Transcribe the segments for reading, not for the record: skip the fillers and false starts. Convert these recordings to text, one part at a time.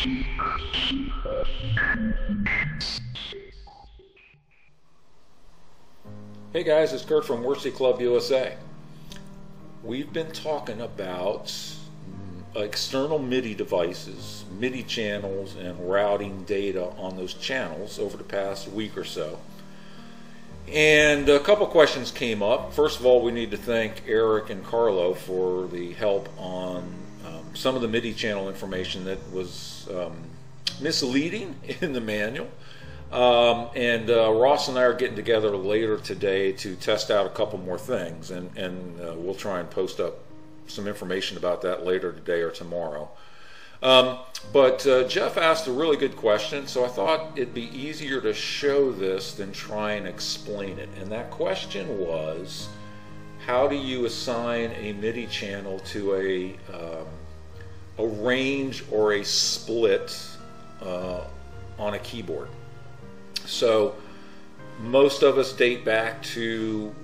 Hey guys, it's Kurt from Wersi Club USA. We've been talking about external MIDI devices, MIDI channels, and routing data on those channels over the past week or so. And a couple questions came up. First of all, we need to thank Eric and Carlo for the help on some of the MIDI channel information that was misleading in the manual. Ross and I are getting together later today to test out a couple more things, and we'll try and post up some information about that later today or tomorrow. But Jeff asked a really good question, so I thought it'd be easier to show this than try and explain it. And that question was, how do you assign a MIDI channel to a range or a split on a keyboard? So most of us date back to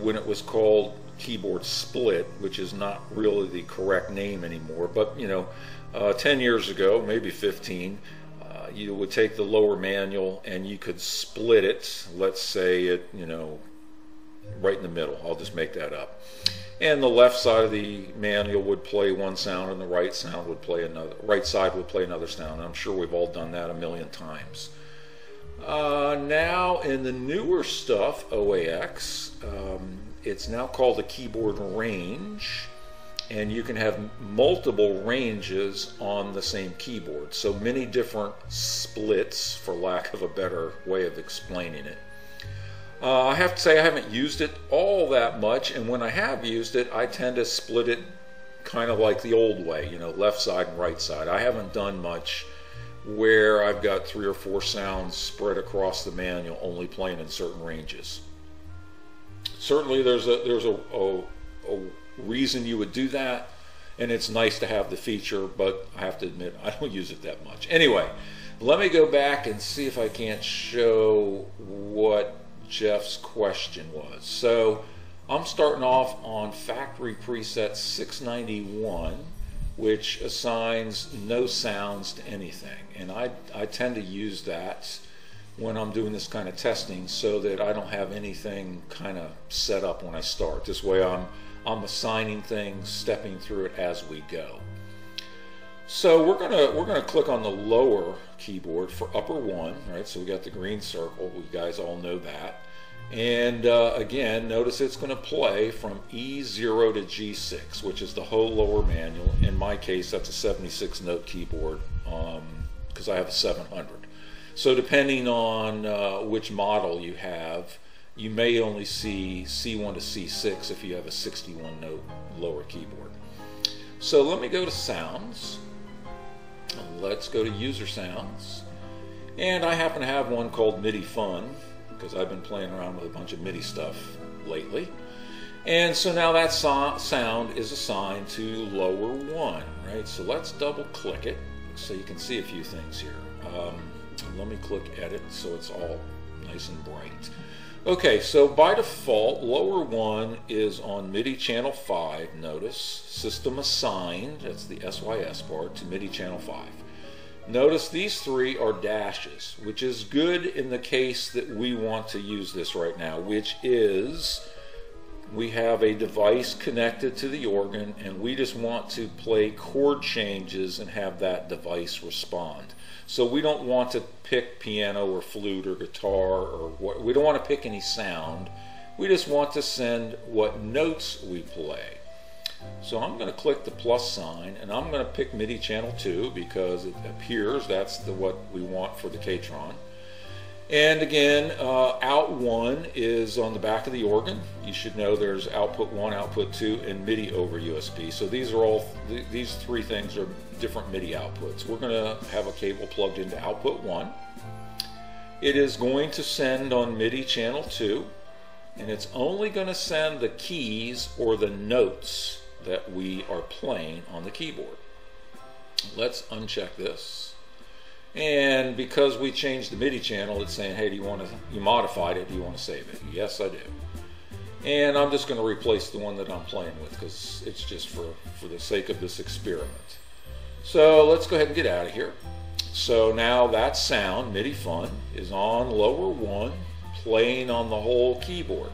when it was called keyboard split, which is not really the correct name anymore, but 10 years ago, maybe 15, you would take the lower manual and you could split it, let's say it, right in the middle. I'll just make that up. And the left side of the manual would play one sound and the right side would play another sound. I'm sure we've all done that a million times. Now in the newer stuff, OAX, it's now called a keyboard range, and you can have multiple ranges on the same keyboard. So many different splits, for lack of a better way of explaining it. I have to say I haven't used it all that much, and when I have used it, I tend to split it kind of like the old way, left side and right side. I haven't done much where I've got 3 or 4 sounds spread across the manual, only playing in certain ranges. Certainly there's a reason you would do that, and it's nice to have the feature, but I have to admit I don't use it that much. Anyway, let me go back and see if I can't show what Jeff's question was. So I'm starting off on factory preset 691, which assigns no sounds to anything, and I tend to use that when I'm doing this kind of testing so that I don't have anything kind of set up when I start. This way I'm assigning things, stepping through it as we go. So we're gonna click on the lower keyboard for upper 1, right? So we got the green circle, you guys all know that. And again, notice it's going to play from E0 to G6, which is the whole lower manual. In my case, that's a 76 note keyboard because I have a 700. So depending on which model you have, you may only see C1 to C6 if you have a 61 note lower keyboard. So let me go to sounds. Let's go to user sounds. And I happen to have one called MIDI Fun, because I've been playing around with a bunch of MIDI stuff lately. And so now that sound is assigned to lower 1, right? So let's double click it so you can see a few things here. Let me click edit so it's all nice and bright. Okay, so by default, lower 1 is on MIDI channel 5, notice, system assigned, that's the SYS part, to MIDI channel 5. Notice these 3 are dashes, which is good in the case that we want to use this right now, which is we have a device connected to the organ and we just want to play chord changes and have that device respond. So we don't want to pick piano or flute or guitar or what, we don't want to pick any sound. We just want to send what notes we play. So I'm going to click the plus sign and I'm going to pick MIDI channel 2 because it appears that's what we want for the K-Tron. And again, out 1 is on the back of the organ. You should know there's output 1, output 2, and MIDI over USB. So these are these 3 things are different MIDI outputs. We're going to have a cable plugged into output 1. It is going to send on MIDI channel 2, and it's only going to send the keys or the notes that we are playing on the keyboard. Let's uncheck this. And because we changed the MIDI channel, it's saying, hey, you modified it, do you want to save it? Yes, I do. And I'm just going to replace the one that I'm playing with because it's just for the sake of this experiment. So let's go ahead and get out of here. So now that sound, MIDI Fun, is on lower 1, playing on the whole keyboard.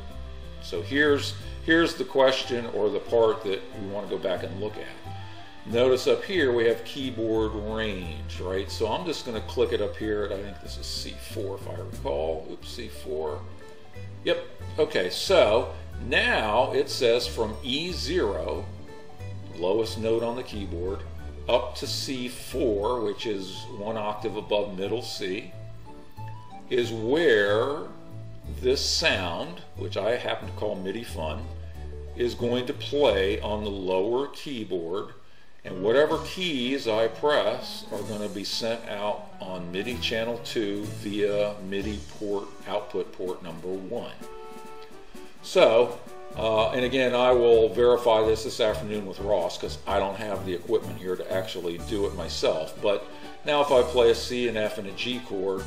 So here's the question, or the part that we want to go back and look at. Notice up here we have keyboard range, right? So I'm just going to click it up here, and I think this is C4 if I recall. Oops, C4. Yep. Okay, so now it says from E0, lowest note on the keyboard, up to C4, which is 1 octave above middle C, is where this sound, which I happen to call MIDI Fun, is going to play on the lower keyboard, and whatever keys I press are going to be sent out on MIDI channel 2 via MIDI port, output port number 1. So, and again, I will verify this afternoon with Ross, because I don't have the equipment here to actually do it myself. But now if I play a C, an F, and a G chord,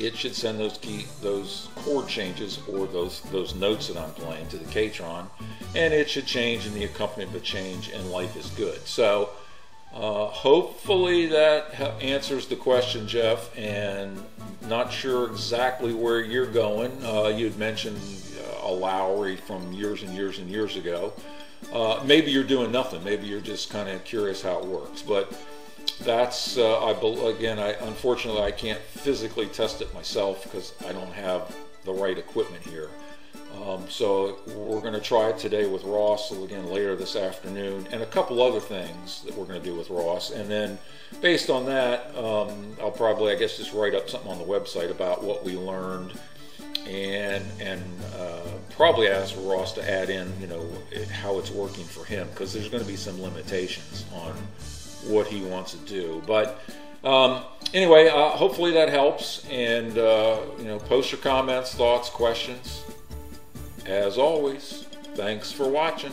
it should send those chord changes, or those notes that I'm playing, to the K-tron, and it should change, and the accompaniment change, and life is good. So hopefully that answers the question, Jeff, and not sure exactly where you're going. You had mentioned a Lowry from years and years and years ago. Maybe you're doing nothing. Maybe you're just kind of curious how it works. But that's, unfortunately, I can't physically test it myself because I don't have the right equipment here. So we're going to try it today with Ross, again later this afternoon, and a couple other things that we're going to do with Ross. And then based on that, I'll probably, I guess, just write up something on the website about what we learned, and probably ask Ross to add in, how it's working for him, because there's going to be some limitations on what he wants to do. But anyway, hopefully that helps, and post your comments, thoughts, questions. As always, thanks for watching.